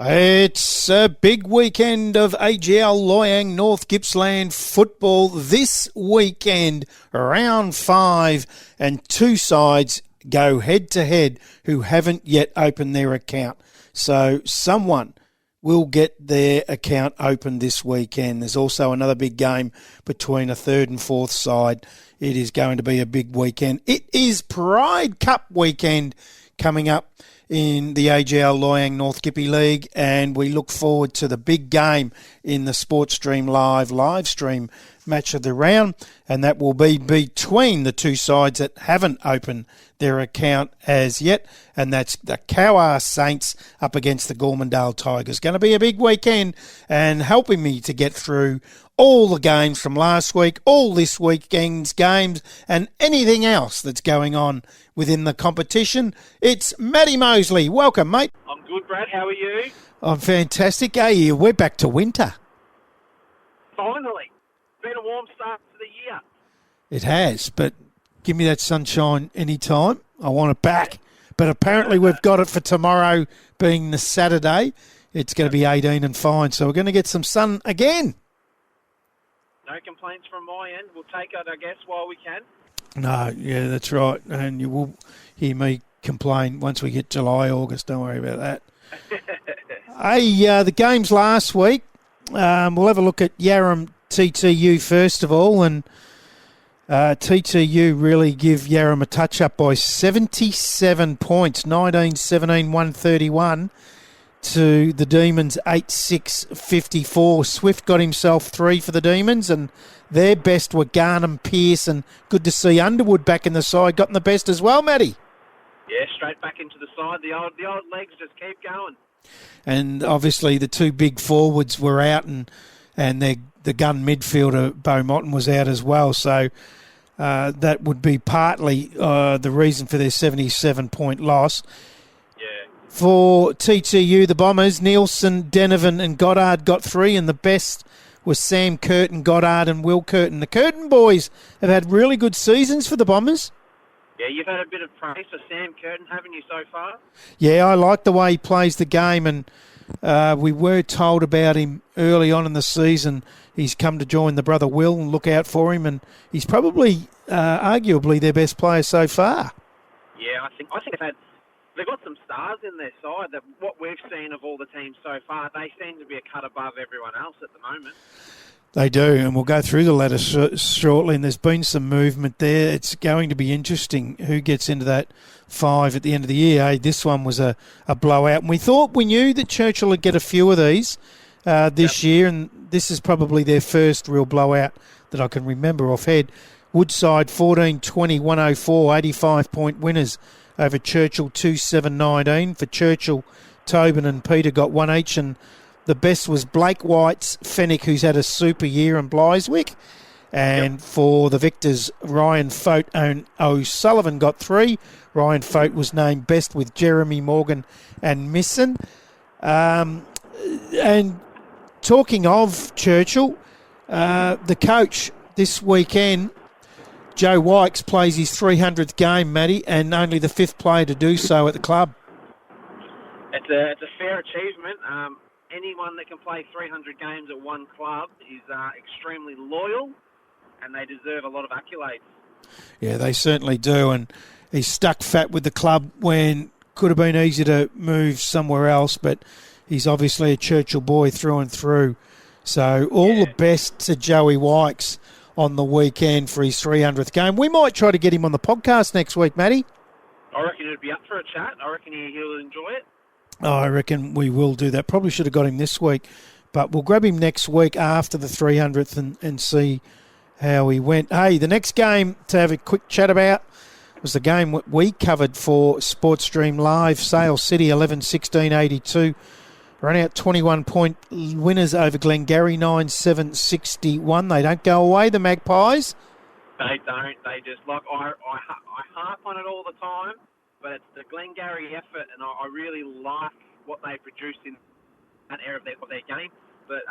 It's a big weekend of AGL Loyang North Gippsland football this weekend. Round 5 and two sides go head to head who haven't yet opened their account. So someone will get their account open this weekend. There's also another big game between a third and fourth side. It is going to be a big weekend. It is Pride Cup weekend coming up in the AGL Loyang North Gippy League, and we look forward to the big game in the Sportstream live stream match of the round, and that will be between the two sides that haven't opened their account as yet, and that's the Cowwarr Saints up against the Gormandale Tigers. Going to be a big weekend, and helping me to get through all the games from last week, all this weekend's games, and anything else that's going on within the competition, it's Matty Mosley. Welcome, mate. I'm good, Brad. How are you? I'm fantastic. Hey, we're back to winter. Finally. Been a warm start to the year. It has, but give me that sunshine anytime. I want it back. But apparently we've got it for tomorrow being the Saturday. It's going to be 18 and fine, so we're going to get some sun again. No complaints from my end. We'll take it, I guess, while we can. No, yeah, that's right. And you will hear me complain once we get July, August. Don't worry about that. Hey, the games last week. We'll have a look at Yarram TTU first of all. And TTU really give Yarram a touch-up by 77 points, 19-17, 131. To the Demons, 8-6-54. Swift got himself 3 for the Demons, and their best were Garnham, Pearce, and good to see Underwood back in the side. Got in the best as well, Matty. Yeah, straight back into the side. The old legs just keep going. And obviously the two big forwards were out, and the gun midfielder, Beaumont, was out as well. So that would be partly the reason for their 77-point loss. For TTU, the Bombers, Nielsen, Denovan and Goddard got 3, and the best was Sam Curtin, Goddard and Will Curtin. The Curtin boys have had really good seasons for the Bombers. Yeah, you've had a bit of praise for Sam Curtin, haven't you, so far? Yeah, I like the way he plays the game, and we were told about him early on in the season. He's come to join the brother Will and look out for him, and he's probably arguably their best player so far. Yeah, I think they've got some stars in their side. That what we've seen of all the teams so far, they seem to be a cut above everyone else at the moment. They do, and we'll go through the ladder shortly, and there's been some movement there. It's going to be interesting who gets into that 5 at the end of the year. Hey, this one was a blowout, and we knew that Churchill would get a few of these this year, and this is probably their first real blowout that I can remember offhand. Woodside 14-20, 104, 85-point winners over Churchill 2-7-19. For Churchill, Tobin and Peter got 1 each, and the best was Blake White's Fenwick, who's had a super year, and Bliswick. And for the victors, Ryan Fote and O'Sullivan got 3. Ryan Fote was named best with Jeremy Morgan and Misson. And talking of Churchill, the coach this weekend, Joe Wykes, plays his 300th game, Matty, and only the 5th player to do so at the club. It's a fair achievement. Anyone that can play 300 games at one club is extremely loyal, and they deserve a lot of accolades. Yeah, they certainly do, and he's stuck fat with the club when could have been easy to move somewhere else, but he's obviously a Churchill boy through and through. So all the best to Joey Wykes on the weekend for his 300th game. We might try to get him on the podcast next week, Matty. I reckon he'd be up for a chat. I reckon he'll enjoy it. I reckon we will do that. Probably should have got him this week, but we'll grab him next week after the 300th and see how he went. Hey, the next game to have a quick chat about was the game we covered for Sportstream Live. Sale City 11-16-82. Run out 21-point winners over Glengarry 9-7-61. They don't go away, the Magpies. They don't. They just, like, I harp on it all the time, but it's the Glengarry effort, and I really like what they produced in that area of their game. But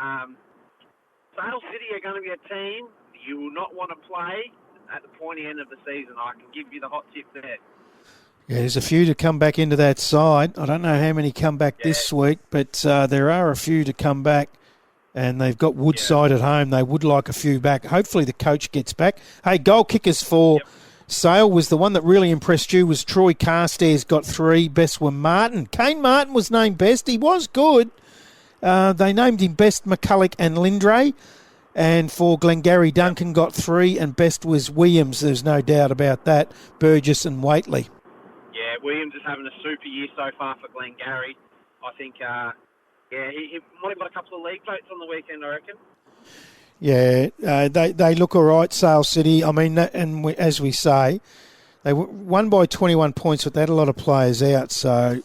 Sale City are going to be a team you will not want to play at the pointy end of the season. I can give you the hot tip there. Yeah, there's a few to come back into that side. I don't know how many come back this week, but there are a few to come back. And they've got Woodside at home. They would like a few back. Hopefully the coach gets back. Hey, goal kickers for Sale was the one that really impressed you was Troy Carstairs got 3. Best were Martin. Kane Martin was named best. He was good. They named him best McCulloch and Lindray. And for Glengarry, Duncan got 3, and best was Williams. There's no doubt about that. Burgess and Waitley. Yeah, Williams is having a super year so far for Glengarry. I think, he might have got a couple of league votes on the weekend, I reckon. Yeah, they look all right, Sale City. I mean, as we say, they won by 21 points, but they had a lot of players out, so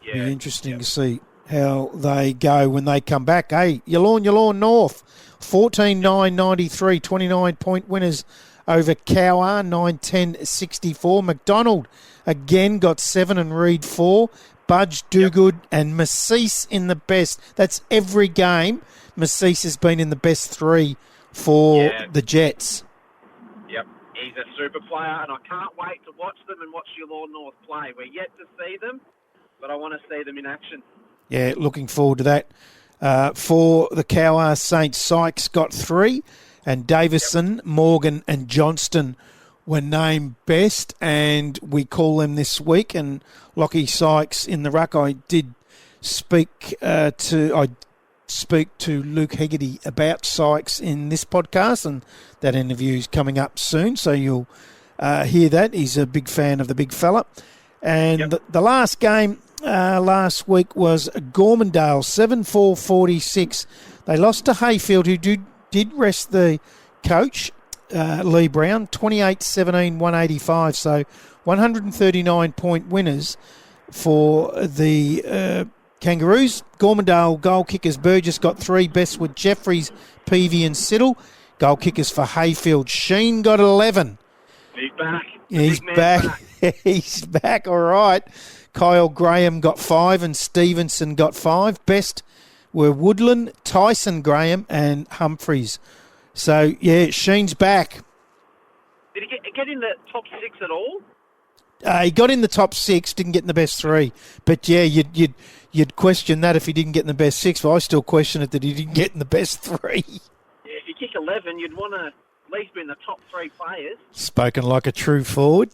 it'll be interesting to see how they go when they come back. Hey, Yallourn North, 14-9-93, 29-point winners over Cowwarr, 9-10-64. McDonald again got 7 and Reed 4. Budge, Dogood and Masseese in the best. That's every game. Masseese has been in the best 3 for the Jets. Yep, he's a super player, and I can't wait to watch them and watch Yallourn North play. We're yet to see them, but I want to see them in action. Yeah, looking forward to that. For the Cowwarr Saints, Sykes got 3, and Davison, Morgan and Johnston were named best, and we call them this week. And Lockie Sykes in the ruck, I did speak to Luke Hegarty about Sykes in this podcast, and that interview's coming up soon, so you'll hear that. He's a big fan of the big fella. And the last game last week was Gormandale, 7-4-46. They lost to Hayfield, who did rest the coach, Lee Brown, 28-17, 185. So 139-point winners for the Kangaroos. Gormandale goal kickers, Burgess got 3. Best with Jeffries, Peavy and Siddle. Goal kickers for Hayfield, Sheen got 11. He's back. He's back. He's back, all right. Kyle Graham got 5 and Stevenson got 5. Best were Woodland, Tyson Graham and Humphreys. So, yeah, Sheen's back. Did he get in the top 6 at all? He got in the top 6, didn't get in the best 3. But, yeah, you'd question that if he didn't get in the best 6. But I still question it that he didn't get in the best 3. Yeah, if you kick 11, you'd want to at least be in the top 3 players. Spoken like a true forward.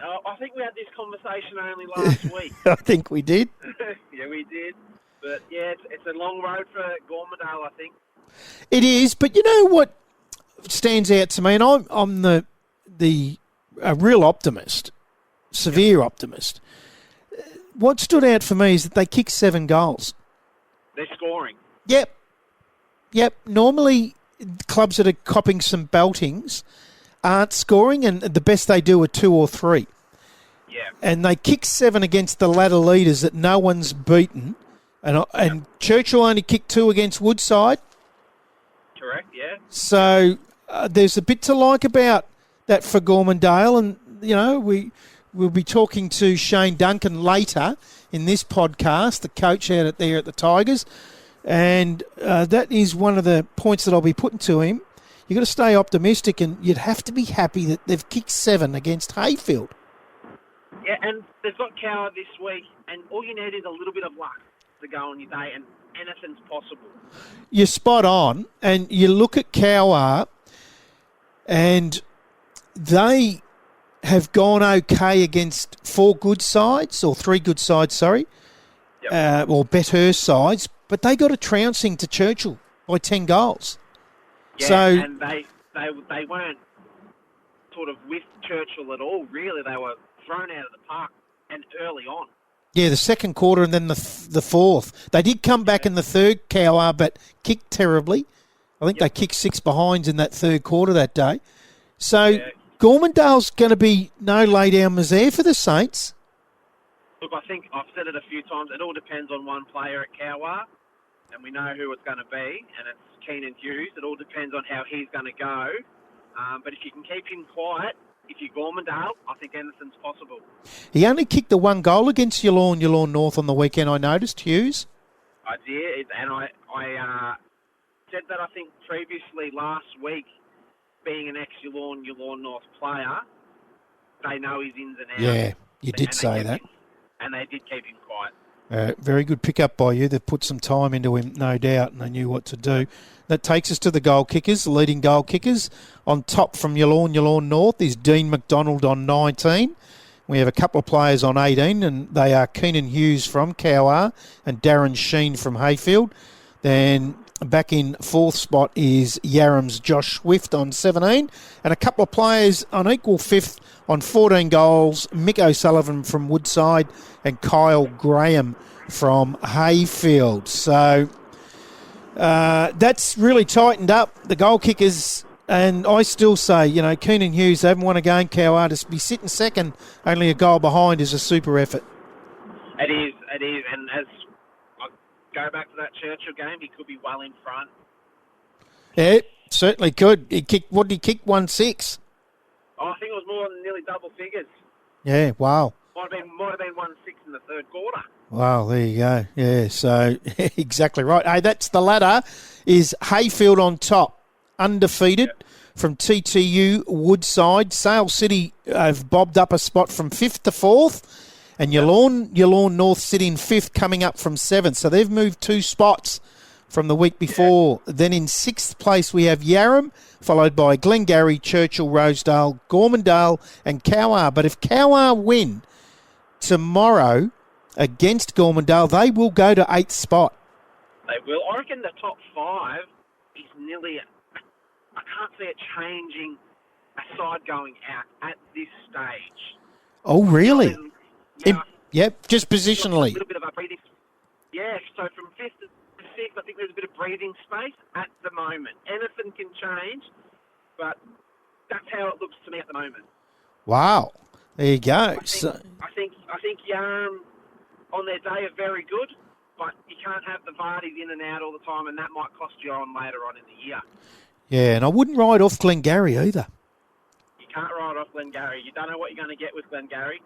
I think we had this conversation only last week. I think we did. Yeah, we did. But, yeah, it's a long road for Gormandale, I think. It is, but you know what stands out to me, and I'm a real optimist, severe optimist. What stood out for me is that they kicked 7 goals. They're scoring. Yep. Normally, clubs that are copping some beltings aren't scoring, and the best they do are 2 or 3. Yeah. And they kicked 7 against the ladder leaders that no one's beaten, and Churchill only kicked 2 against Woodside. Correct, yeah. So there's a bit to like about that for Gormandale, and, you know, we'll be talking to Shane Duncan later in this podcast, the coach out there at the Tigers, and that is one of the points that I'll be putting to him. You've got to stay optimistic, and you'd have to be happy that they've kicked 7 against Hayfield. Yeah, and they've got Cowwarr this week, and all you need is a little bit of luck to go on your day, and anything's possible. You're spot on, and you look at Cowwarr, and they have gone okay against 4 good sides, or 3 good sides, sorry, or better sides, but they got a trouncing to Churchill by 10 goals. Yeah, so, and they weren't sort of with Churchill at all, really. They were thrown out of the park and early on. Yeah, the second quarter and then the fourth. They did come back in the third, Cowwarr, but kicked terribly. I think they kicked 6 behinds in that third quarter that day. So Gormandale's going to be no lay-down misère for the Saints. Look, I think I've said it a few times. It all depends on one player at Cowwarr, and we know who it's going to be, and it's Keenan Hughes. It all depends on how he's going to go. But if you can keep him quiet, if you're Gormandale, I think anything's possible. He only kicked the 1 goal against Yallourn North on the weekend, I noticed, Hughes. I did, and I said that, I think, previously last week, being an ex-Yallourn North player, they know his ins and outs. Yeah. You did say that. And they did keep him quiet. Very good pick-up by you. They've put some time into him, no doubt, and they knew what to do. That takes us to the goal kickers, the leading goal kickers. On top from Yallourn North is Dean McDonald on 19. We have a couple of players on 18, and they are Keenan Hughes from Cowwarr and Darren Sheen from Hayfield. Then back in fourth spot is Yarram's Josh Swift on 17. And a couple of players on equal fifth on 14 goals, Mick O'Sullivan from Woodside and Kyle Graham from Hayfield. So that's really tightened up the goal kickers. And I still say, Keenan Hughes, they haven't won a game, Cowwarr. To be sitting second, only a goal behind, is a super effort. It is. And as I go back to that Churchill game, he could be well in front. Yeah, certainly could. What did he kick? 1-6? Oh, I think it was more than nearly double figures. Yeah, wow. Might have been 1-6 in the third quarter. Wow, there you go. Yeah, so exactly right. Hey, that's the ladder. Is Hayfield on top, undefeated from TTU Woodside. Sale City have bobbed up a spot from 5th to 4th. And Yallourn North sit in 5th, coming up from 7th. So they've moved 2 spots from the week before. Yeah. Then in 6th place we have Yarram, followed by Glengarry, Churchill, Rosedale, Gormandale and Cowwarr. But if Cowwarr win tomorrow against Gormandale, they will go to 8th spot. They will. I reckon the top 5 is nearly... I can't see it changing a side going out at this stage. Oh, really? Just positionally. A little bit of a breathing. Yeah, so from 5th to 6th, I think there's a bit of breathing space at the moment. Anything can change, but that's how it looks to me at the moment. Wow. There you go. I think Yarram on their day are very good, but you can't have the Vardys in and out all the time, and that might cost you on later on in the year. Yeah, and I wouldn't ride off Glengarry either. You can't ride off Glengarry. You don't know what you're going to get with Glengarry.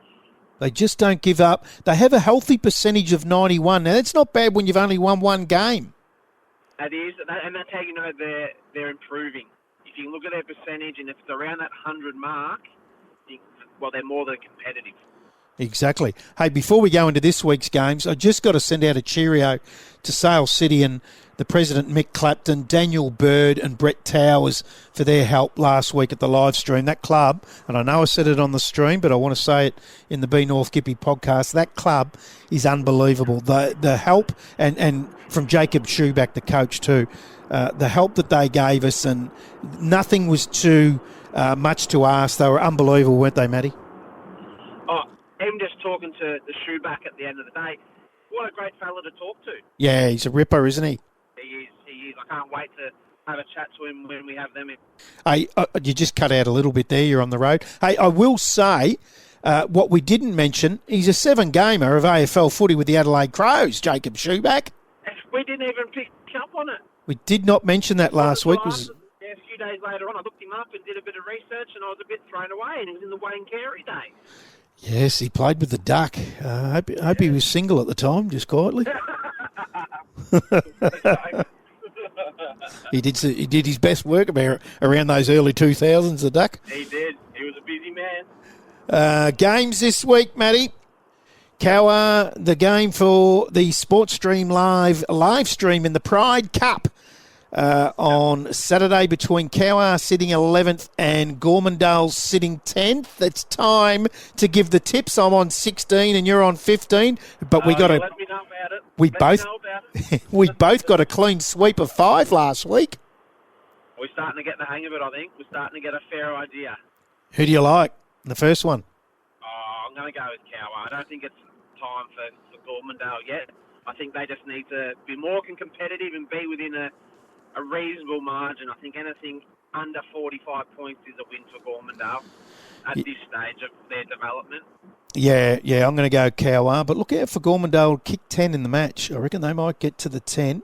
They just don't give up. They have a healthy percentage of 91. Now, that's not bad when you've only won one game. That is, and that's how you know they're improving. If you look at their percentage, and if it's around that 100 mark, they're more than competitive. Exactly. Hey, before we go into this week's games, I just got to send out a cheerio to Sale City and the president, Mick Clapton, Daniel Bird and Brett Towers for their help last week at the live stream. That club, and I know I said it on the stream, but I want to say it in the Be North Gippy podcast, that club is unbelievable. The help, and from Jacob Schuback, the coach too, the help that they gave us, and nothing was too much to ask. They were unbelievable, weren't they, Matty? Oh, even just talking to the Schuback at the end of the day, what a great fella to talk to. Yeah, he's a ripper, isn't he? He is. I can't wait to have a chat to him when we have them in. Hey, you just cut out a little bit there. You're on the road. Hey, I will say what we didn't mention, he's a 7-gamer of AFL footy with the Adelaide Crows, Jacob Schuback. We didn't even pick up on it. We did not mention that last week. A few days later on, I looked him up and did a bit of research, and I was a bit thrown away, and he was in the Wayne Carey days. Yes, he played with the Duck. I hope he was single at the time, just quietly. He did his best work around those early 2000s, the Duck. He did. He was a busy man. Games this week, Matty. Cowwarr, the game for the Sportstream live stream in the Pride Cup on Saturday between Cowwarr sitting 11th and Gormandale sitting 10th. It's time to give the tips. I'm on 16 and you're on 15, but we got to. Let me know about it. We both got a clean sweep of 5 last week. We're starting to get the hang of it, I think. We're starting to get a fair idea. Who do you like in the first one? Oh, I'm going to go with Cowwarr. I don't think it's time for Gormandale yet. I think they just need to be more competitive and be within a reasonable margin. I think anything under 45 points is a win for Gormandale at this stage of their development. Yeah, I'm going to go Cowwarr, but look out for Gormandale kick 10 in the match. I reckon they might get to the 10.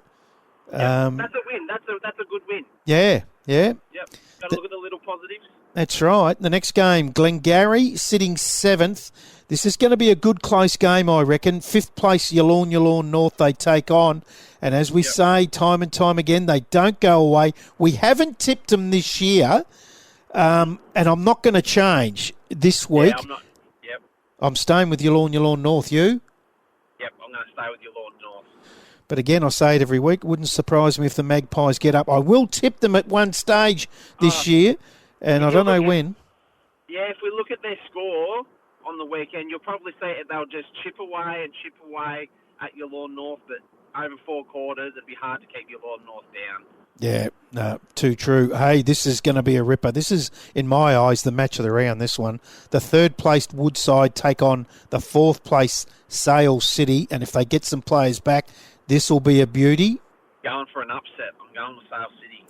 That's a win. That's a good win. Yeah. Yep. Got to look at the little positives. That's right. The next game, Glengarry sitting 7th. This is going to be a good close game, I reckon. 5th place, Yallourn North, they take on. And as we say time and time again, they don't go away. We haven't tipped them this year, and I'm not going to change this week. Yeah, I'm not. Yep. I'm staying with your lawn North. You? Yep, I'm going to stay with your Lawn North. But again, I say it every week. It wouldn't surprise me if the Magpies get up. I will tip them at one stage this year, and I don't know when. Yeah, if we look at their score on the weekend, you'll probably see it. They'll just chip away at your Lawn North, but over 4 quarters, it'd be hard to keep your Lawn North down. Yeah, no, too true. Hey, this is going to be a ripper. This is, in my eyes, the match of the round, this one. The 3rd-placed Woodside take on the 4th-place Sale City, and if they get some players back, this will be a beauty. Going for an upset. I'm going with Sale City.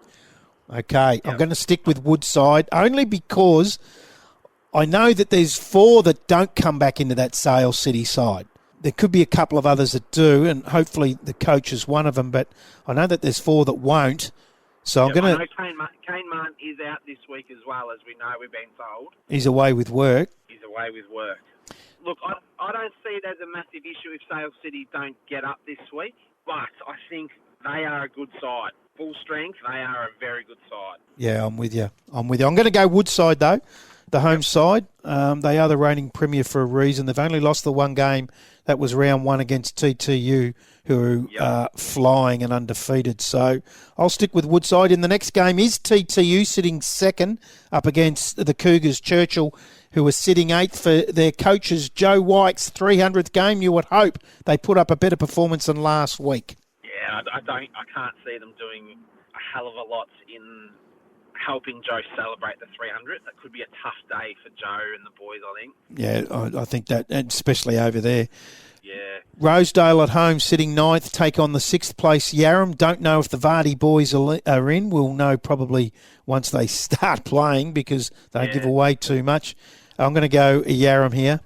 Okay, Yep. I'm going to stick with Woodside, only because I know that there's 4 that don't come back into that Sale City side. There could be a couple of others that do, and hopefully the coach is one of them, but I know that there's 4 that won't. So I'm going to... Kane Martin is out this week as well, as we know, we've been told. He's away with work. He's away with work. Look, I don't see it as a massive issue if Sale City don't get up this week, but I think they are a good side. Full strength, they are a very good side. Yeah, I'm with you. I'm going to go Woodside, though, the home side. They are the reigning premier for a reason. They've only lost the one game. That was round 1 against TTU, who are flying and undefeated. So I'll stick with Woodside. In the next game is TTU sitting 2nd up against the Cougars Churchill, who are sitting 8th for their coaches Joe White's 300th game. You would hope they put up a better performance than last week. Yeah, I can't see them doing a hell of a lot in helping Joe celebrate the 300. That could be a tough day for Joe and the boys, I think. Yeah, I think that, and especially over there. Yeah. Rosedale at home, sitting 9th, take on the 6th place Yarram. Don't know if the Vardy boys are in. We'll know probably once they start playing because they give away too much. I'm going to go Yarram here.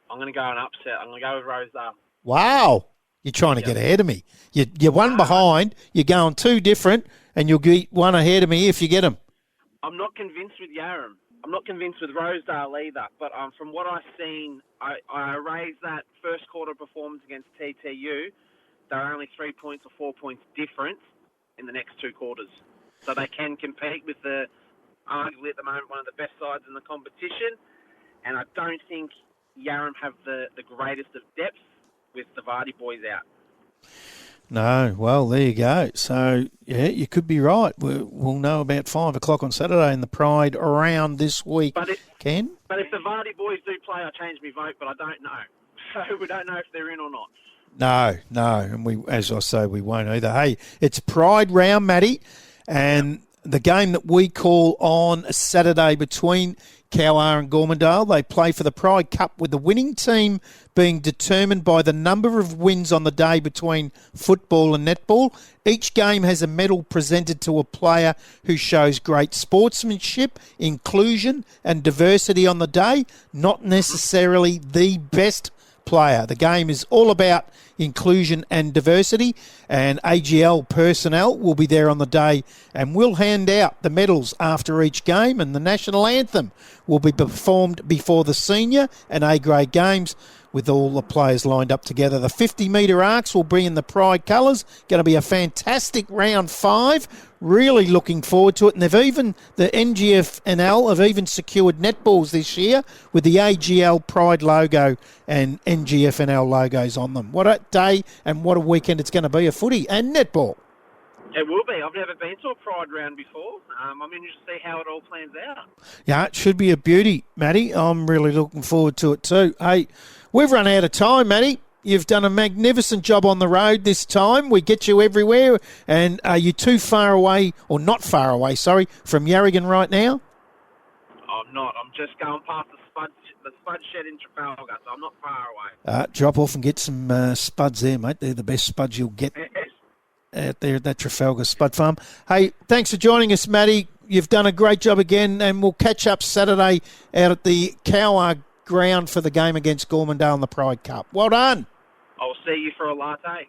I'm going to go an upset. I'm going to go with Rosedale. Wow. You're trying to get ahead of me. You're one behind. You're going 2 different, and you'll get one ahead of me if you get them. I'm not convinced with Yarram. I'm not convinced with Rosedale either. But from what I've seen, I raised that first quarter performance against TTU. They're only 3 points or 4 points difference in the next 2 quarters. So they can compete with arguably at the moment, one of the best sides in the competition. And I don't think Yarram have the greatest of depth with the Vardy boys out. No, well, there you go. So, yeah, you could be right. We'll know about 5 o'clock on Saturday in the Pride around this week. Ken? But if the Vardy boys do play, I change my vote, but I don't know. So we don't know if they're in or not. No. And as I say, we won't either. Hey, it's Pride round, Matty, and the game that we call on Saturday between Cowwarr and Gormandale. They play for the Pride Cup with the winning team being determined by the number of wins on the day between football and netball. Each game has a medal presented to a player who shows great sportsmanship, inclusion and diversity on the day, not necessarily the best player. The game is all about inclusion and diversity, and AGL personnel will be there on the day and will hand out the medals after each game, and the national anthem will be performed before the senior and A-grade games with all the players lined up together. The 50-metre arcs will be in the Pride colours. Going to be a fantastic round 5. Really looking forward to it. And the NGFNL have even secured netballs this year with the AGL Pride logo and NGFNL logos on them. What a day and what a weekend it's going to be of footy and netball. It will be. I've never been to a Pride round before. I'm interested to see how it all plans out. Yeah, it should be a beauty, Matty. I'm really looking forward to it too. Hey, we've run out of time, Matty. You've done a magnificent job on the road this time. We get you everywhere. And are you too far away, or not far away, sorry, from Yarragon right now? I'm not. I'm just going past the spud shed in Trafalgar, so I'm not far away. Drop off and get some spuds there, mate. They're the best spuds you'll get out there at that Trafalgar Spud Farm. Hey, thanks for joining us, Matty. You've done a great job again, and we'll catch up Saturday out at the Cowwarr ground for the game against Gormandale in the Pride Cup. Well done. I'll see you for a latte.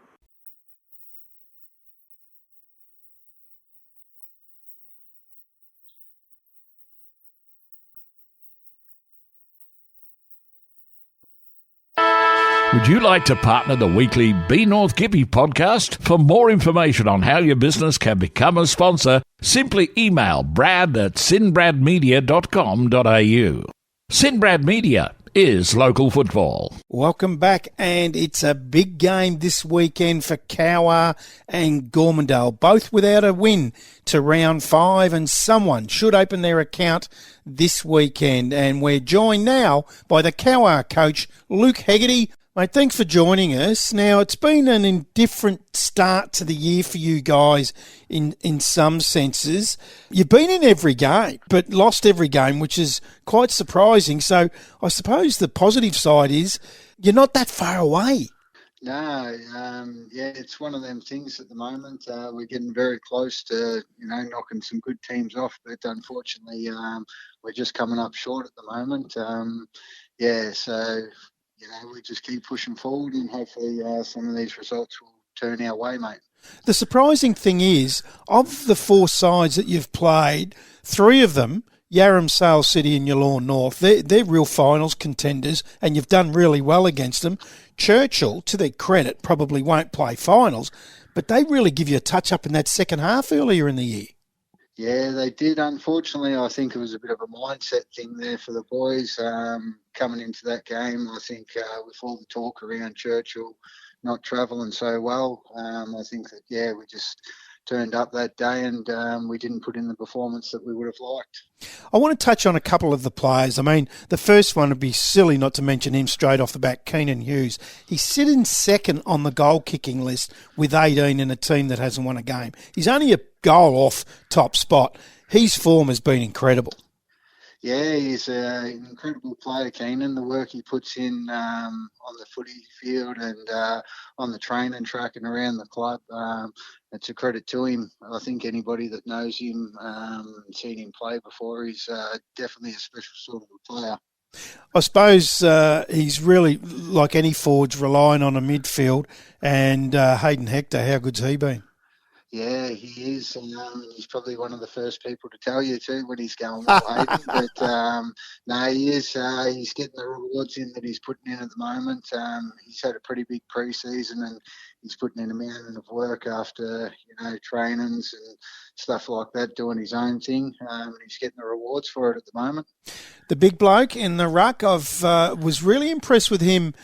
Would you like to partner the weekly Be North Gippy podcast? For more information on how your business can become a sponsor, simply email brad@sinbradmedia.com.au. Sinbrad Media, is local football. Welcome back, and it's a big game this weekend for Cowwarr and Gormandale, both without a win to round 5, and someone should open their account this weekend. And we're joined now by the Cowwarr coach, Luke Hegarty. Mate, thanks for joining us. Now, it's been an indifferent start to the year for you guys in some senses. You've been in every game, but lost every game, which is quite surprising. So I suppose the positive side is you're not that far away. No, it's one of them things at the moment. We're getting very close to, knocking some good teams off, but unfortunately, we're just coming up short at the moment. We just keep pushing forward, and hopefully some of these results will turn our way, mate. The surprising thing is, of the 4 sides that you've played, 3 of them, Yarram, Sale City and Yallourn North, they're real finals contenders, and you've done really well against them. Churchill, to their credit, probably won't play finals, but they really give you a touch-up in that second half earlier in the year. Yeah, they did. Unfortunately, I think it was a bit of a mindset thing there for the boys coming into that game. I think with all the talk around Churchill not travelling so well, I think that, we just turned up that day and we didn't put in the performance that we would have liked. I want to touch on a couple of the players. I mean, the first one would be silly not to mention him straight off the bat, Keenan Hughes. He's sitting second on the goal-kicking list with 18 in a team that hasn't won a game. He's only a goal off top spot. His form has been incredible. Yeah, he's an incredible player, Keenan. The work he puts in on the footy field and on the training track and around the club, it's a credit to him. I think anybody that knows him and seen him play before, he's definitely a special sort of a player. I suppose he's really, like any forwards, relying on a midfield. And Hayden Hector, how good's he been? Yeah, he is. He's probably one of the first people to tell you too when he's going well, Hayden. But no, he is. He's getting the rewards in that he's putting in at the moment. He's had a pretty big pre-season and he's putting in a mountain of work after trainings and stuff like that, doing his own thing. And he's getting the rewards for it at the moment. The big bloke in the ruck, was really impressed with him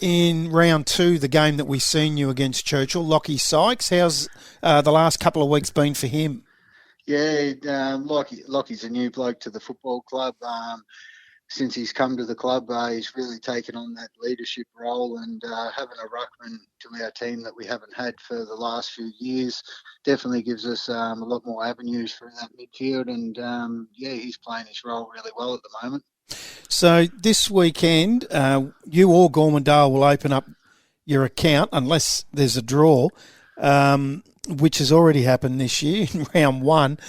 in round 2, the game that we seen you against Churchill. Lockie Sykes, how's the last couple of weeks been for him? Yeah, Lockie's a new bloke to the football club. Since he's come to the club, he's really taken on that leadership role, and having a ruckman to our team that we haven't had for the last few years definitely gives us a lot more avenues for that midfield, and he's playing his role really well at the moment. So this weekend, you or Gormandale will open up your account unless there's a draw, which has already happened this year in round 1.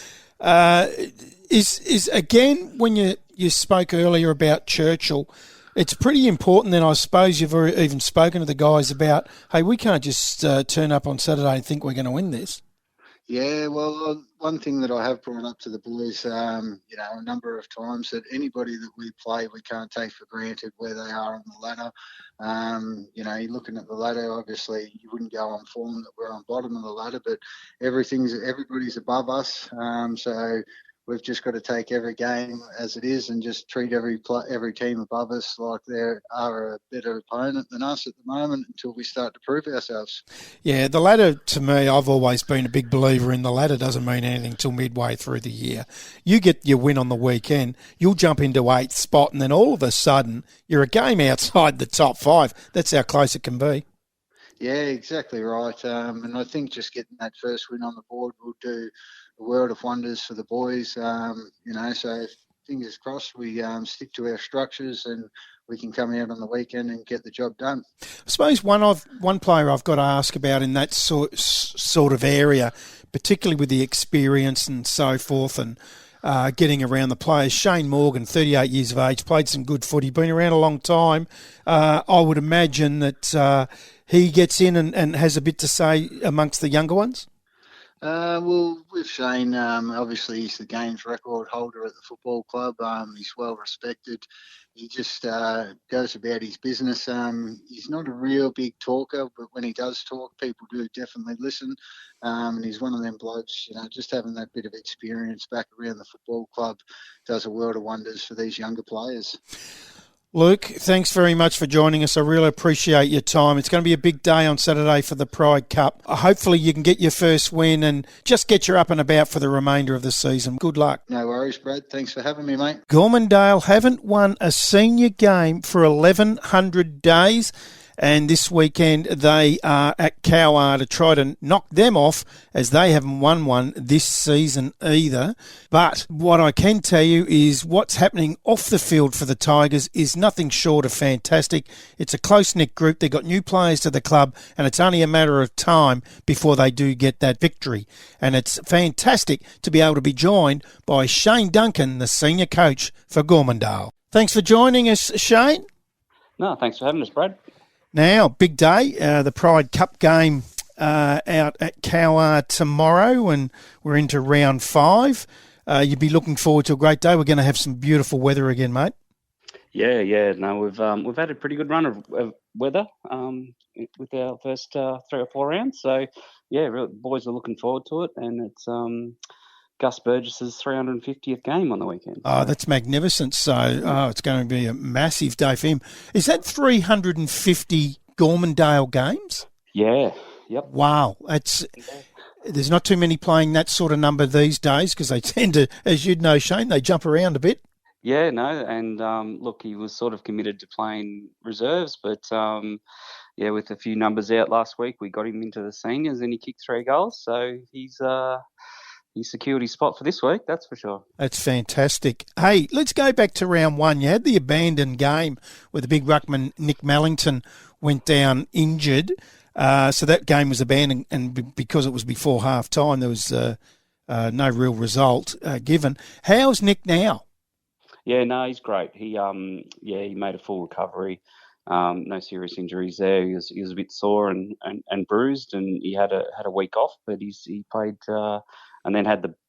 Is again, when you spoke earlier about Churchill, it's pretty important then, I suppose you've even spoken to the guys about, hey, we can't just turn up on Saturday and think we're going to win this. Yeah, well, one thing that I have brought up to the boys, a number of times, that anybody that we play, we can't take for granted where they are on the ladder. You're looking at the ladder, obviously you wouldn't go on form that we're on bottom of the ladder, but everybody's above us. So we've just got to take every game as it is and just treat every team above us like they are a better opponent than us at the moment until we start to prove ourselves. Yeah, the ladder, to me, I've always been a big believer in the ladder doesn't mean anything till midway through the year. You get your win on the weekend, you'll jump into 8th spot, and then all of a sudden you're a game outside the top 5. That's how close it can be. Yeah, exactly right. And I think just getting that first win on the board will do a world of wonders for the boys. So fingers crossed we stick to our structures and we can come out on the weekend and get the job done. I suppose one player I've got to ask about in that sort of area, particularly with the experience and so forth and getting around the players, Shane Morgan, 38 years of age, played some good footy, been around a long time. I would imagine that he gets in and has a bit to say amongst the younger ones? Well, with Shane, obviously he's the games record holder at the football club. He's well respected. He just goes about his business. He's not a real big talker, but when he does talk, people do definitely listen. And he's one of them blokes, just having that bit of experience back around the football club does a world of wonders for these younger players. Luke, thanks very much for joining us. I really appreciate your time. It's going to be a big day on Saturday for the Pride Cup. Hopefully you can get your first win and just get you up and about for the remainder of the season. Good luck. No worries, Brad. Thanks for having me, mate. Gormandale haven't won a senior game for 1,100 days. And this weekend they are at Cowwarr to try to knock them off, as they haven't won one this season either. But what I can tell you is what's happening off the field for the Tigers is nothing short of fantastic. It's a close-knit group. They've got new players to the club, and it's only a matter of time before they do get that victory. And it's fantastic to be able to be joined by Shane Duncan, the senior coach for Gormandale. Thanks for joining us, Shane. No, thanks for having us, Brad. Now, big day, the Pride Cup game out at Cowwarr tomorrow, and we're into round 5. You'd be looking forward to a great day. We're going to have some beautiful weather again, mate. Yeah. No, we've had a pretty good run of weather with our first 3 or 4 rounds. So, yeah, really, boys are looking forward to it, and it's Gus Burgess's 350th game on the weekend. Oh, that's magnificent. So, it's going to be a massive day for him. Is that 350 Gormandale games? Yeah, yep. Wow. There's not too many playing that sort of number these days because they tend to, as you'd know, Shane, they jump around a bit. Yeah, no, and look, he was sort of committed to playing reserves, but with a few numbers out last week, we got him into the seniors and he kicked 3 goals, so he's secured his spot for this week, that's for sure. That's fantastic. Hey, let's go back to round 1. You had the abandoned game where the big ruckman Nick Mellington went down injured. So that game was abandoned, and because it was before half-time, there was no real result given. How's Nick now? Yeah, no, he's great. He made a full recovery. No serious injuries there. He was a bit sore and bruised, and he had a week off, but he played and then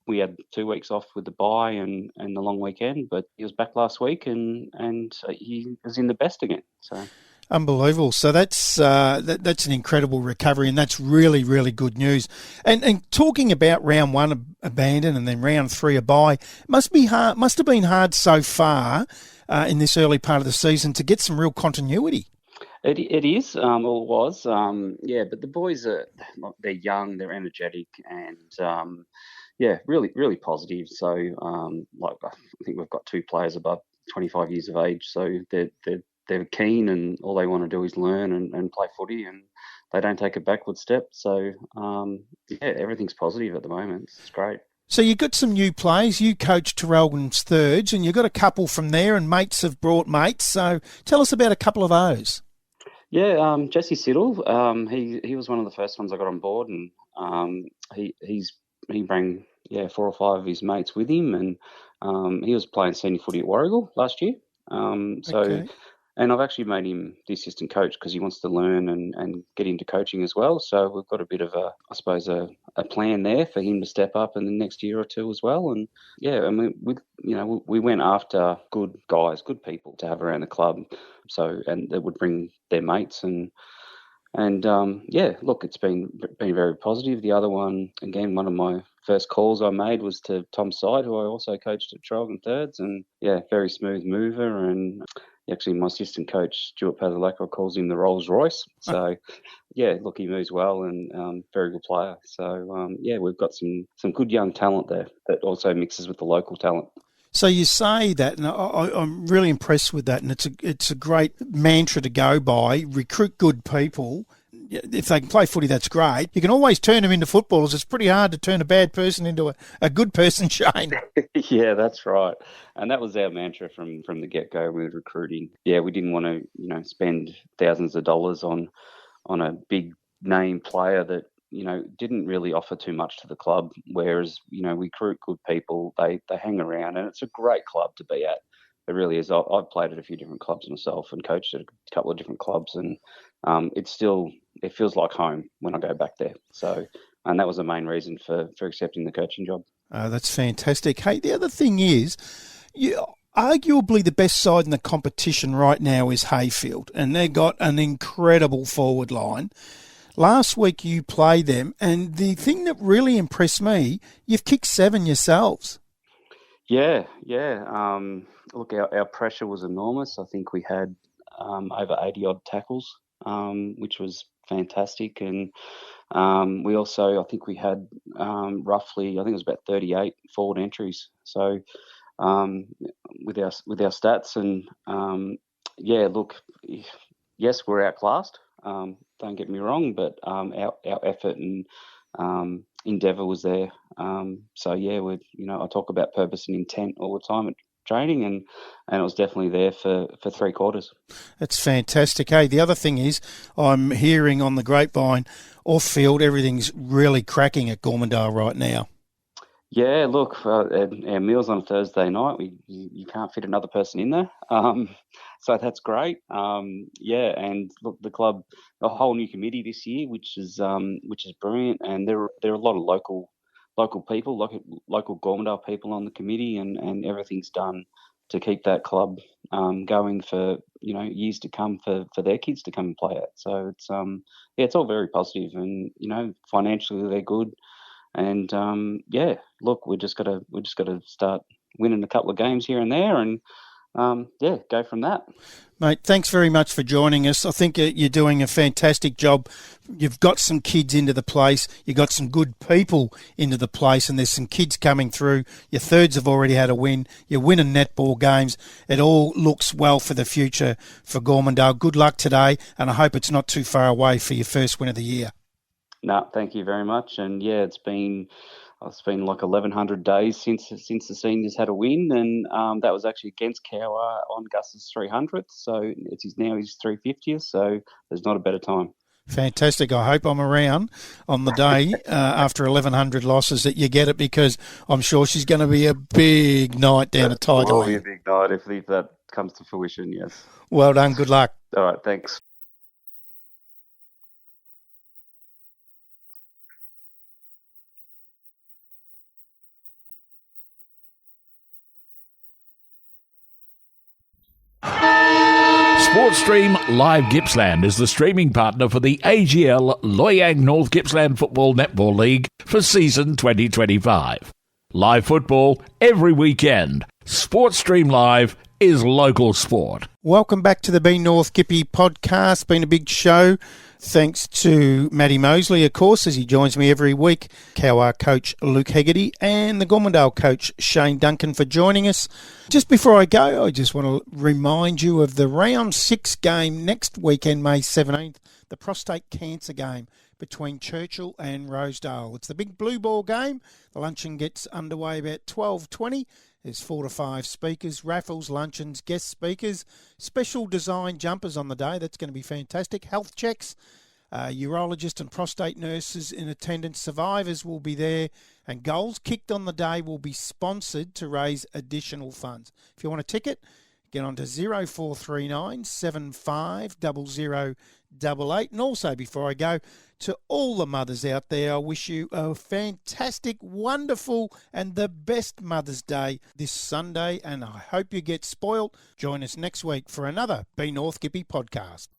we had 2 weeks off with the bye and the long weekend. But he was back last week, and he was in the best again. So unbelievable. So that's an incredible recovery, and that's really, really good news. And talking about round 1 abandoned and then round 3 a bye, must have been hard so far in this early part of the season to get some real continuity. It is, or it was, but the boys they're young, they're energetic, and really, really positive. So, I think we've got 2 players above 25 years of age, so they're keen, and all they want to do is learn and play footy, and they don't take a backward step. So, everything's positive at the moment. It's great. So you got some new players. You coached Terrellgan's thirds, and you got a couple from there, and mates have brought mates. So tell us about a couple of those. Yeah, Jesse Siddle, he was one of the first ones I got on board, and he bring 4 or 5 of his mates with him, and he was playing senior footy at Warragul last year. Okay. And I've actually made him the assistant coach because he wants to learn and get into coaching as well. So we've got a bit of a plan there for him to step up in the next year or 2 as well. And we went after good guys, good people to have around the club. So, and they would bring their mates and look, it's been very positive. The other one, again, one of my first calls I made was to Tom Side, who I also coached at Terrellgan Thirds, and very smooth mover. And actually, my assistant coach Stuart Pazalacco calls him the Rolls Royce. So, look, he moves well and very good player. So, we've got some good young talent there that also mixes with the local talent. So you say that, and I'm really impressed with that, and it's a great mantra to go by. Recruit good people. If they can play footy, that's great. You can always turn them into footballers. It's pretty hard to turn a bad person into a good person, Shane. Yeah, that's right. And that was our mantra from the get-go with recruiting. Yeah, we didn't want to, spend thousands of dollars on a big name player that, didn't really offer too much to the club, whereas, we recruit good people, they hang around, and it's a great club to be at. It really is. I've played at a few different clubs myself and coached at a couple of different clubs, and it feels like home when I go back there. So, and that was the main reason for accepting the coaching job. That's fantastic. Hey, the other thing is, arguably the best side in the competition right now is Hayfield, and they've got an incredible forward line. Last week you played them, and the thing that really impressed me, you've kicked 7 yourselves. Yeah. Look, our pressure was enormous. I think we had over 80 odd tackles, which was fantastic. And we also, I think we had roughly, I think it was about 38 forward entries. So with our stats, and look, yes, we're outclassed. Don't get me wrong, but our effort and endeavour was there. I talk about purpose and intent all the time at training, and it was definitely there for 3 quarters. That's fantastic. Hey, the other thing is, I'm hearing on the grapevine, off field, everything's really cracking at Gormandale right now. Yeah, look, our meals on a Thursday night, you can't fit another person in there. So that's great. And look, the club, a whole new committee this year, which is brilliant. And there are a lot of local people, local Gormandale people on the committee, and everything's done to keep that club going for years to come for their kids to come and play at. So it's all very positive, and financially they're good. And look, we just got to start winning a couple of games here and there, and go from that. Mate, thanks very much for joining us. I think you're doing a fantastic job. You've got some kids into the place. You've got some good people into the place, and there's some kids coming through. Your thirds have already had a win. You're winning netball games. It all looks well for the future for Gormandale. Good luck today, and I hope it's not too far away for your first win of the year. No, thank you very much. And it's been like 1,100 days since the seniors had a win, and that was actually against Cowwarr on Gus's 300th. So it's now his 350th. So there's not a better time. Fantastic. I hope I'm around on the day after 1,100 losses that you get it, because I'm sure she's going to be a big night down at Tigerland. It will be a big night if that comes to fruition. Yes. Well done. Good luck. All right. Thanks. SportStream Live Gippsland is the streaming partner for the AGL Loyang North Gippsland Football Netball League for season 2025. Live football every weekend. SportStream Live is local sport. Welcome back to the Be North Gippy podcast. Been a big show. Thanks to Matty Mosley, of course, as he joins me every week, Cowwarr coach Luke Hegarty, and the Gormandale coach Shane Duncan for joining us. Just before I go, I just want to remind you of the round 6 game next weekend, May 17th, the prostate cancer game between Churchill and Rosedale. It's the big blue ball game. The luncheon gets underway about 12:20. There's 4 to 5 speakers, raffles, luncheons, guest speakers, special design jumpers on the day. That's going to be fantastic. Health checks, urologist and prostate nurses in attendance. Survivors will be there, and goals kicked on the day will be sponsored to raise additional funds. If you want a ticket, get on to 0439 75 0088. And also, before I go, to all the mothers out there, I wish you a fantastic, wonderful, and the best Mother's Day this Sunday, and I hope you get spoilt. Join us next week for another Be North Gippy podcast.